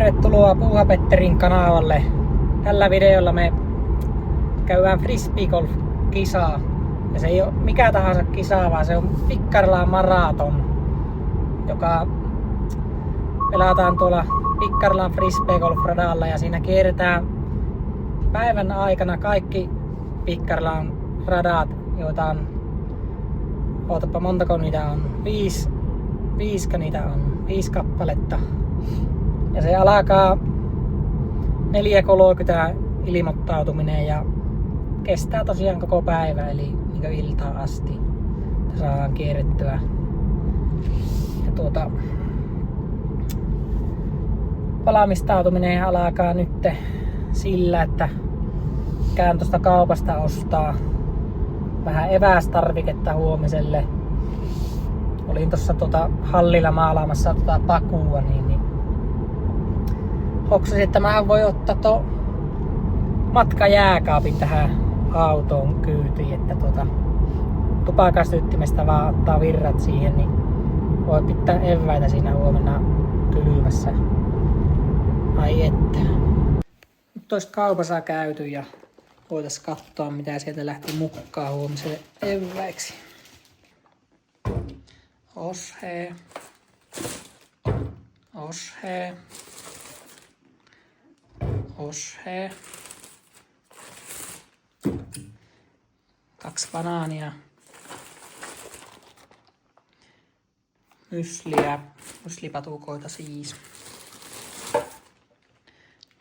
Tervetuloa Puuhapetterin kanavalle. Tällä videolla me käydään frisbeegolf-kisaa. Ja se ei ole mikä tahansa kisa, vaan se on Pikkarlan maraton, joka pelataan tuolla Pikkarlan frisbeegolf-radalla. Ja siinä kierretään päivän aikana kaikki Pikkarlan radat, joita on, ootapa montako niitä on, 5 kappaletta. Ja se alkaa 4.30 ilmoittautuminen ja kestää tosiaan koko päivä, eli niin iltaan asti. Saadaan kierrettyä. Ja valmistautuminen alkaa nyt sillä, että käyn tuosta kaupasta ostaa vähän evästarviketta huomiselle. Olin tuossa hallilla maalaamassa pakua, niin hoksasin, että mähän voi ottaa matkajääkaapin tähän autoon kyytiin, että tupakastyttimestä vaan ottaa virrat siihen, niin voi pitää eväitä siinä huomenna kylmässä. Ai että. Nyt olisi kaupassa käyty ja voitaisiin katsoa, mitä sieltä lähti mukaan huomiselle eväiksi. Oshee. 2 banaania. Myslipatukoita siis.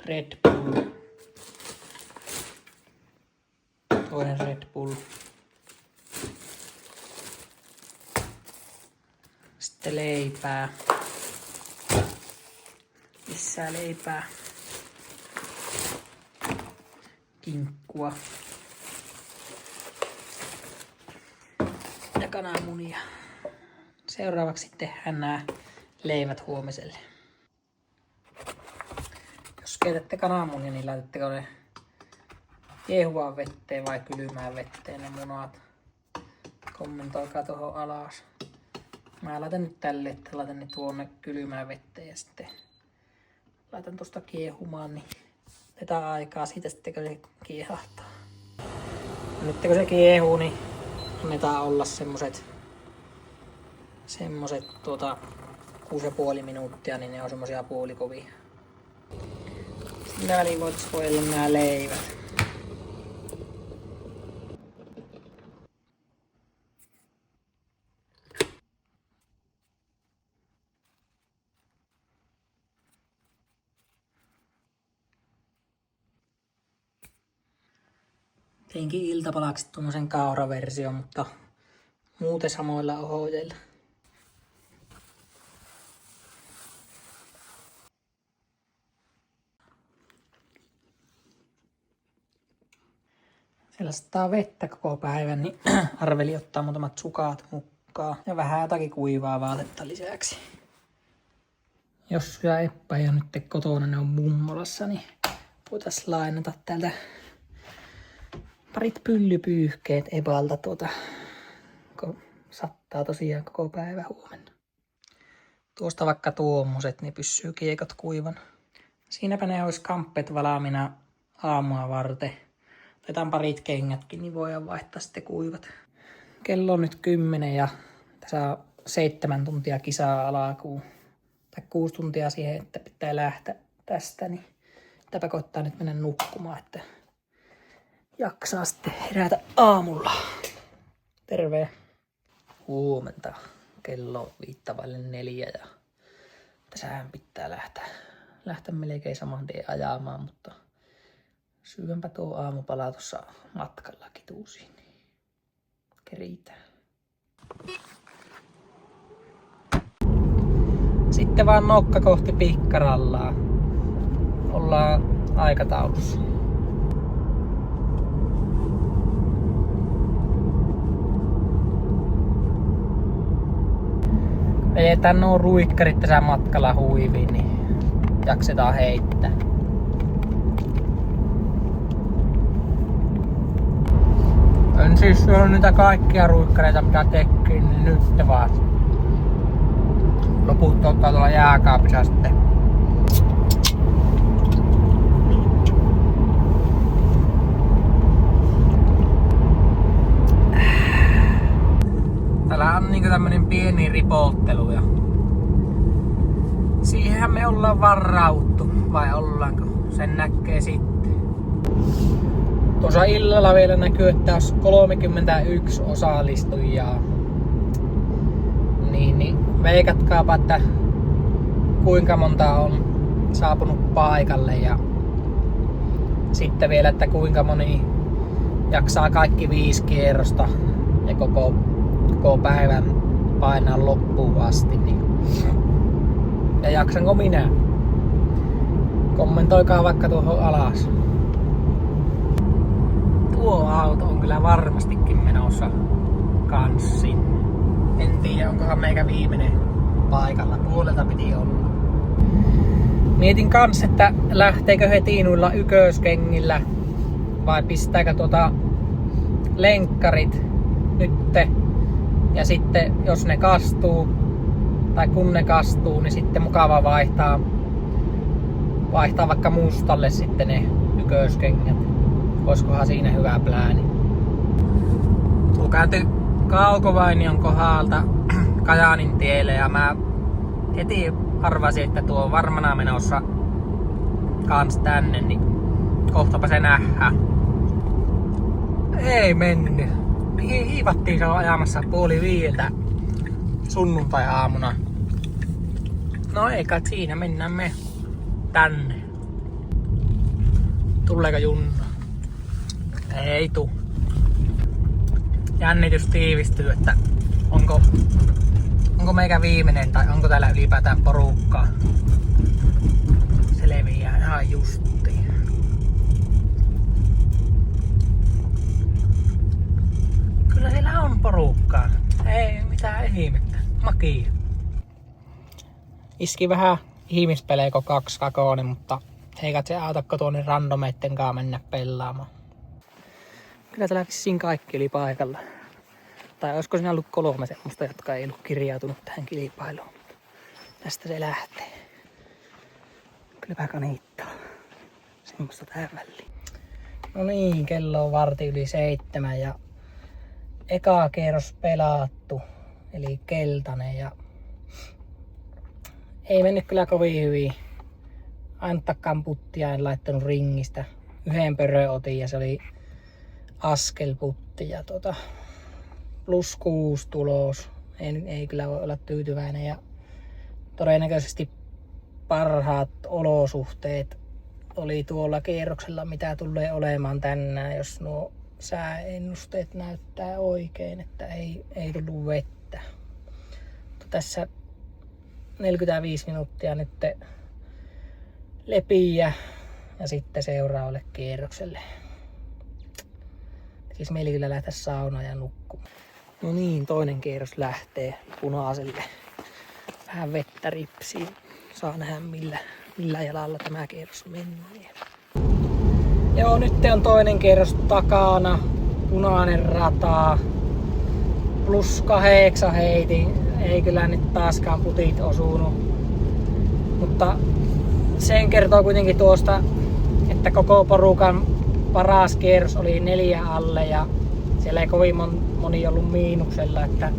Red Bull. Toinen Red Bull. Sitten leipää. Lisää leipää. Kinkkua. Ja kananmunia. Seuraavaksi tehdään nämä leivät huomiselle. Jos keitätte kananmunia, niin laitatteko ne kiehuvaan vetteen vai kylmään vetteen ne munat? Kommentoikaa tuohon alas. Mä laitan nyt tälle, että laitan ne tuonne kylmään vetteen ja sitten laitan tuosta kiehumaan, niin otetaan aikaa siitä sitten kun se kiehahtaa. Ja nyt kun se kiehuu, niin annetaan olla semmoset 6,5 minuuttia, niin ne on semmosia puolikovia. Sitten väliin voitais voidella nää leivät. Teinkin iltapalaksi tuommoisen kauraversion, mutta muuten samoilla ohjeilla. Sellaista vettä koko päivän, niin arveli ottaa muutamat sukat mukaan ja vähän jotakin kuivaa vaatetta lisäksi. Jos syö eppäjä nyt kotona, ne on mummolassa, niin voitais lainata täältä parit pyllypyyhkeet Ebalta kun sattaa tosiaan koko päivä huomenna. Tuosta vaikka tuommoiset, niin pysyy kiekot kuivan. Siinäpä ne olisi kamppeet valmiina aamua varten. Otetaan parit kengätkin, niin voidaan vaihtaa sitten kuivat. Kello on nyt 10 ja tässä on 7 tuntia kisaa alkuun. Tai 6 tuntia siihen, että pitää lähteä tästä, niin pitääpä koittaa nyt mennä nukkumaan, että jaksaa sitten herätä aamulla. Terve! Huomenta. Kello on 3:55 ja tässähän pitää lähteä melkein saman tien ajamaan, mutta syönpä tuo aamupala tuossa matkalla kituusiin, niin keritään. Sitten vaan nokka kohti Pikkarallaa. Ollaan aikataulussa. Vedetään nuo ruikkarit tässä matkalla huiviin, niin jaksetaan heittää. En siis syönyt niitä kaikkia ruikkareita mitä tekkiin, niin nyt vaan. Loput ottaa tuolla jääkaapissa sitten. Täällä on niinku tämmönen pieni ripottelu ja siihenhän me ollaan varauttu, vai ollaanko? Sen näkee sitten. Tuossa illalla vielä näkyy, että olisi 31 osallistujaa. Niin veikatkaapa, että kuinka monta on saapunut paikalle ja sitten vielä, että kuinka moni jaksaa kaikki 5 kierrosta ja koko päivän painaa loppuun asti. Niin. Ja jaksanko minä? Kommentoikaa vaikka tuohon alas. Tuo auto on kyllä varmastikin menossa kans sinne. En tiedä, onkohan meikä viimeinen paikalla. Puolelta piti olla. Mietin kans, että lähteekö heti noilla ykköskengillä vai pistääkö lenkkarit nytte. Ja sitten jos ne kastuu tai kun ne kastuu, niin sitten mukava vaihtaa vaikka mustalle sitten ne ykköskengät. Oiskohan siinä hyvä plääni. Tuo kääntyi Kaukovainion kohdalta Kajaanin tielle ja mä heti arvasin, että tuo on varmana menossa kans tänne, niin kohtapa se nähdään. Ei mennyt. Hiivattiin se on ajamassa 4:30 sunnuntai-aamuna. No ei kai siinä, mennään me tänne. Tuleeko junna? Ei tuu. Jännitys tiivistyy, että onko meikä viimeinen tai onko täällä ylipäätään porukkaa. Se leviää ihan justiin. Kyllä siellä on porukkaa. Ei mitään ihmettä. Makia. Iski vähän ihmispeleiko 2 kakooni, mutta eikä se autakko tuonne randomeitten kanssa mennä pelaamaan. Kyllä täällä vissiin kaikki oli paikalla. Tai olisiko siinä ollut 3 semmoista, jotka ei ollut kirjautunut tähän kilpailuun. Tästä se lähtee. Kylläpä kaniittaa. Semmoista tähän väliin. No niin, kello on 6:45 ja eka kierros pelattu. Eli keltainen ja ei mennyt kyllä kovin hyvin. Ainuttakaan puttia en laittanut ringistä. 1 pörö otin ja se oli askelputti ja +6 tulos. Ei kyllä voi olla tyytyväinen ja todennäköisesti parhaat olosuhteet oli tuolla kierroksella, mitä tulee olemaan tänään, jos nuo sääennusteet näyttää oikein, että ei tullut vettä. Mutta tässä 45 minuuttia nyt lepiä ja sitten seuraavalle kierrokselle. Siis meillä kyllä lähteä saunaan ja nukkumaan. No niin, toinen kierros lähtee punaiselle. Vähän vettä ripsiin. Saa nähdä millä jalalla tämä kierros menee. Joo, nyt on toinen kierros takana. Punainen rata. +8 heitin. Ei kyllä nyt taaskaan putit osunut. Mutta sen kertoo kuitenkin tuosta, että koko porukan paras kierros oli 4 alle ja siellä ei kovin moni ollut miinuksella, että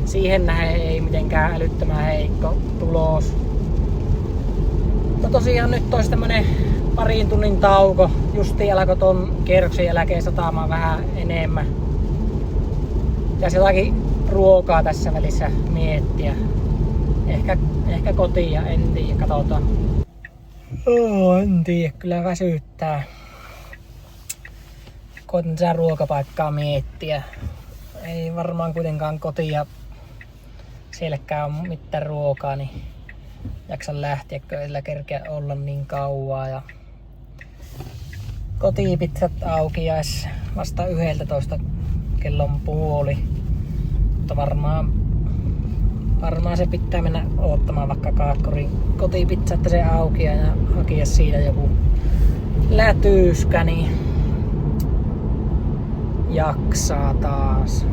siihen nähden ei mitenkään älyttömän heikko tulos. Mutta tosiaan nyt olisi tämmönen 2 tunnin tauko. Justiin alkoi ton kierroksen jälkeen satamaan vähän enemmän. Ja jotakin ruokaa tässä välissä miettiä. Ehkä kotia, en tiedä, katsotaan. En tiedä, kyllä väsyttää. Koitan tätä ruokapaikkaa miettiä. Ei varmaan kuitenkaan kotia sielläkään ole mitään ruokaa, niin jaksan lähteä, kun ei sillä kerkeä olla niin kauaa. Ja kotipizzat auki jäis vasta 11 kellon puoli. Mutta varmaan se pitää mennä odottamaan vaikka Kaakkorin kotipizza, että se auki ja hakia siitä joku lätyyskä, niin jaksaa taas.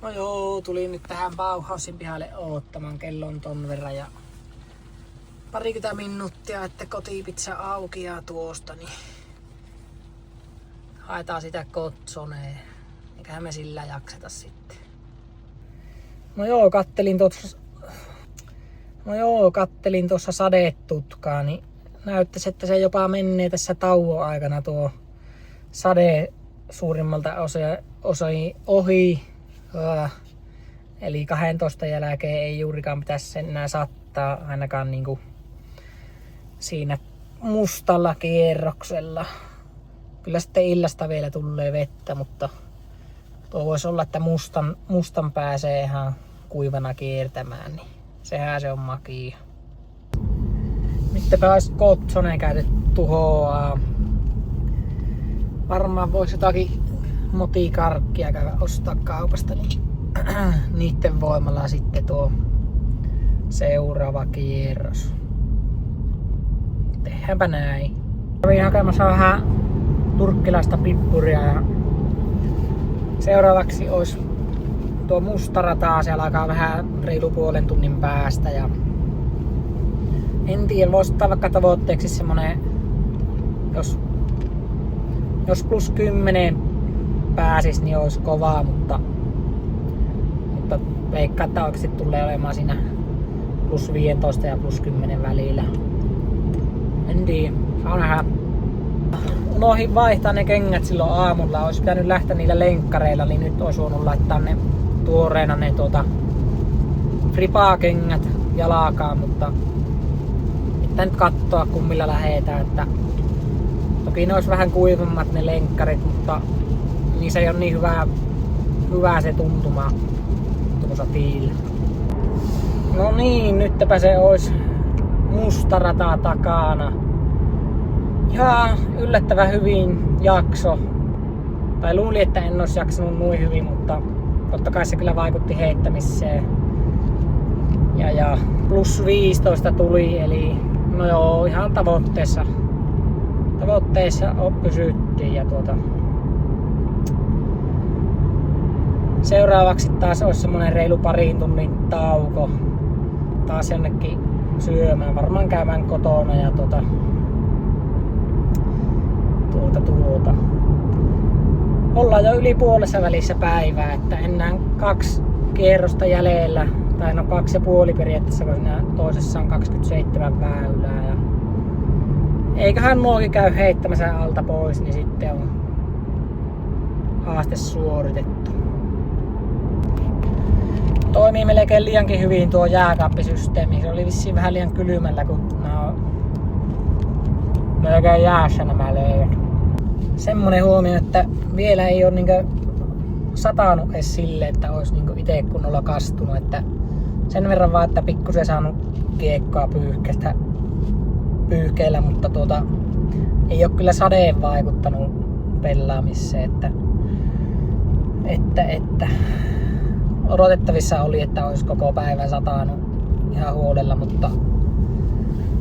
No joo, tulin nyt tähän Bauhausin pihalle oottamaan, kello on ton verran ja 20 minuuttia, että kotipizza aukeaa tuosta, niin haetaan sitä kotsoneen. Eiköhän me sillä jakseta sitten. kattelin tuossa sadetutkaa, niin näyttäisi, että se jopa menee tässä tauon aikana tuo sade suurimmalta osin ohi. Eli 12 jälkeen ei juurikaan pitäisi enää sattaa ainakaan niinku siinä mustalla kierroksella. Kyllä sitten illasta vielä tulee vettä, mutta tuo voisi olla, että mustan pääsee ihan kuivana kiertämään, niin sehän se on makia. Nytpä olisi Kotsonen käytetty tuhoaa. Varmaan voisi jotakin motikarkkia käydä ostaa kaupasta, niin niitten voimalla sitten tuo seuraava kierros. Tehdäänpä näin. Kävin hakemassa vähän turkkilaista pippuria ja seuraavaksi olisi tuo musta rata, siellä alkaa vähän reilu puolen tunnin päästä ja en tiedä, voisi ottaa vaikka tavoitteeksi semmonen, jos plus 10 pääsis, niin olisi kovaa, mutta veikkaan, että oikeasti tulee olemaan siinä plus 15 ja plus 10 välillä. En tiedä, saa nähdä. Unohdin vaihtaa ne kengät silloin aamulla, olisi pitänyt lähteä niillä lenkkareilla, niin nyt olisi voinut laittaa ne tuoreena ne fripaa-kengät jalkaan, mutta pitää nyt katsoa kummilla lähetään, että toki ne olisi vähän kuivemmat ne lenkkarit, mutta niissä ei ole niin hyvä se tuntuma tuossa tiillä. No niin, nytpä se olisi musta rata takana. Ihan yllättävän hyvin jakso. Tai luulin, että en olisi jaksanut noin hyvin, mutta totta kai se kyllä vaikutti heittämiseen. Ja plus 15 tuli, eli no joo, ihan tavoitteessa pysyttiin. Ja seuraavaksi taas olisi semmonen reilu parin tunnin tauko. Taas jonnekin syömään, varmaan käymään kotona ja ollaan jo yli puolessa välissä päivää, että enää 2 kierrosta jäljellä, tai no 2,5 periaatteessa, kun siinä toisessa on 27 väylää. Ja eiköhän nuokin käy heittämässä alta pois, niin sitten on haaste suoritettu. Toimii melkein liiankin hyvin tuo jääkaappisysteemi. Se oli vissiin vähän liian kylmällä, kun nämä on melkein jäässä nämä leivät. Semmonen huomio, että vielä ei ole niinkö satanut edes sille, että olisi niinkö ite kunnolla kastunut. Että sen verran vaan, että pikkusen saanut kiekkoa pyyhkeellä, mutta ei ole kyllä sadeen vaikuttanut pelaamiseen. Että odotettavissa oli, että olisi koko päivän satanut ihan huolella, mutta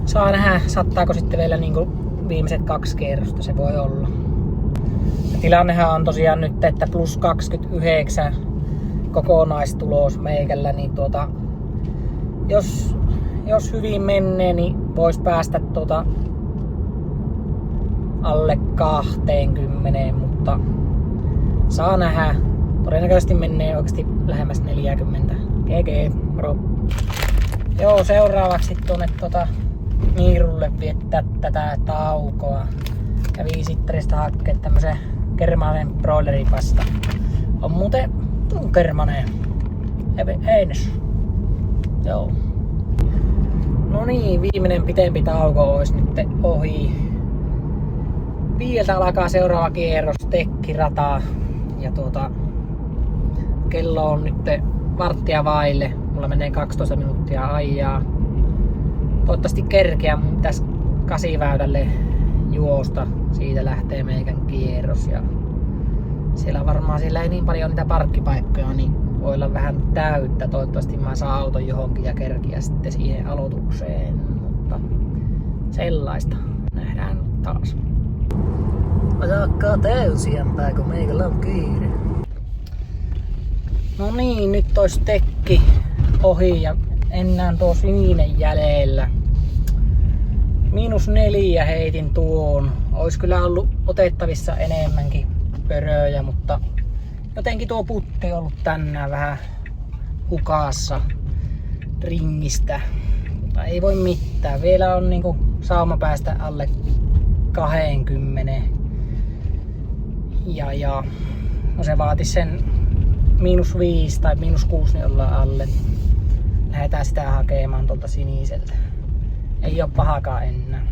saa nähdä, sattaako sitten vielä niinku viimeiset 2 kierrosta, se voi olla. Ja tilannehan on tosiaan nyt, että plus 29 kokonaistulos meikällä, niin jos hyvin menee, niin vois päästä alle 20, mutta saa nähdä. Todennäköisesti menee oikeasti lähemmäs 40. GG, bro. Joo, seuraavaksi tuonne Miirulle viettää tätä taukoa. Kävi Sitteristä hakkeen tämmösen kermanen broileripasta. On muuten kermaneen. Eines. Joo. No niin, viimeinen pitempi tauko olisi nyt ohi. 5 alkaa seuraava kierros, tekkirataa. Ja kello on nyt 1:15. Mulla menee 12 minuuttia ajaa. Toivottavasti kerkeä, mun pitäisi 8-väylälle juosta. Siitä lähtee meikän kierros. Ja siellä ei niin paljon niitä parkkipaikkoja, niin voi olla vähän täyttä. Toivottavasti mä saan auton johonkin ja kerkiä sitten siihen aloitukseen. Mutta sellaista. Nähdään taas. Ajakkaa täysiämpää, kun meikällä on kiire. No niin, nyt olisi tekki ohi ja enää tuo sininen jäljellä. -4 heitin tuon. Ois kyllä ollut otettavissa enemmänkin pöröjä, mutta jotenkin tuo putti on ollut tänään vähän hukassa ringistä. Mutta ei voi mitään. Vielä on niinku sauma päästä alle 20. Ja no se vaatisi sen -5 tai -6 niin ollaan alle. Lähdetään sitä hakemaan tuolta siniseltä. Ei oo pahakaan enää.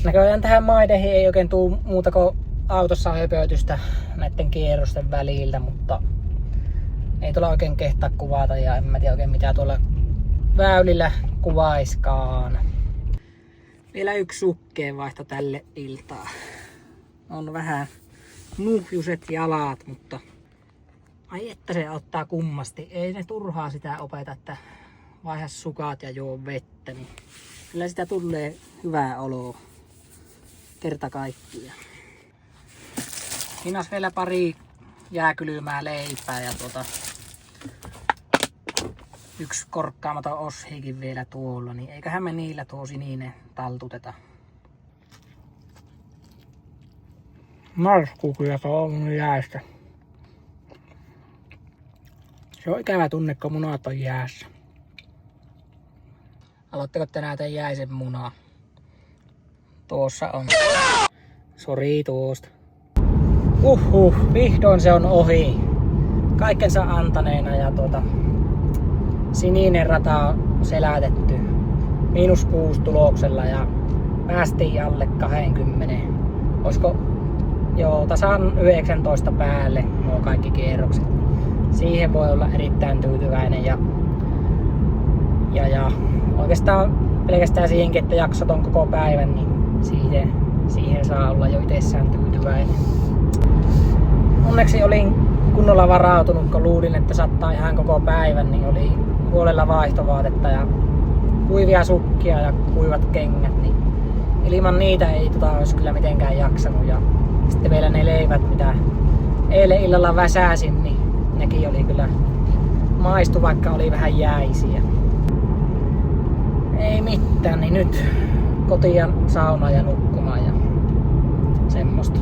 Näköjään tähän maideihin ei oikein tuu muuta kuin autossa höpötystä näiden kierrosten väliltä, mutta ei tuolla oikein kehtaa kuvata ja en mä tiedä oikein mitä tuolla väylillä kuvaiskaan. Vielä yksi sukkeenvaihto tälle iltaa. On vähän nuhjuset jalat, mutta ai että se ottaa kummasti. Ei ne turhaa sitä opeta, että vaihda sukat ja juo vettä. Niin kyllä sitä tulee hyvää oloa kerta kaikkiaan. Hinnas vielä pari jääkylmää leipää ja yksi korkkaamaton oshikin vielä tuolla, niin eiköhän me niillä tuo sininen taltuteta. Marskuukia on jäästä. Se on ikävä tunne, kun munat on jäässä. Aloitteko te näitä jäisen munaa? Tuossa on. Sori tuosta. Vihdoin se on ohi. Kaikkensa antaneena ja sininen rata on selätetty. -6 tuloksella ja päästiin alle 20. Olisiko tasan 19 päälle nuo kaikki kierrokset. Siihen voi olla erittäin tyytyväinen ja oikeastaan pelkästään siihenkin, että jaksot on koko päivän, niin siihen saa olla jo itsessään tyytyväinen. Onneksi olin kunnolla varautunut, kun luulin, että sattaa ihan koko päivän, niin oli huolella vaihtovaatetta ja kuivia sukkia ja kuivat kengät, niin ilman niitä ei olisi kyllä mitenkään jaksanut. Ja sitten vielä ne leivät, mitä eilen illalla väsäsin, niin nekin oli kyllä maistu, vaikka oli vähän jäisiä. Ei mitään, niin nyt kotiin saunaan ja nukkumaan ja semmoista.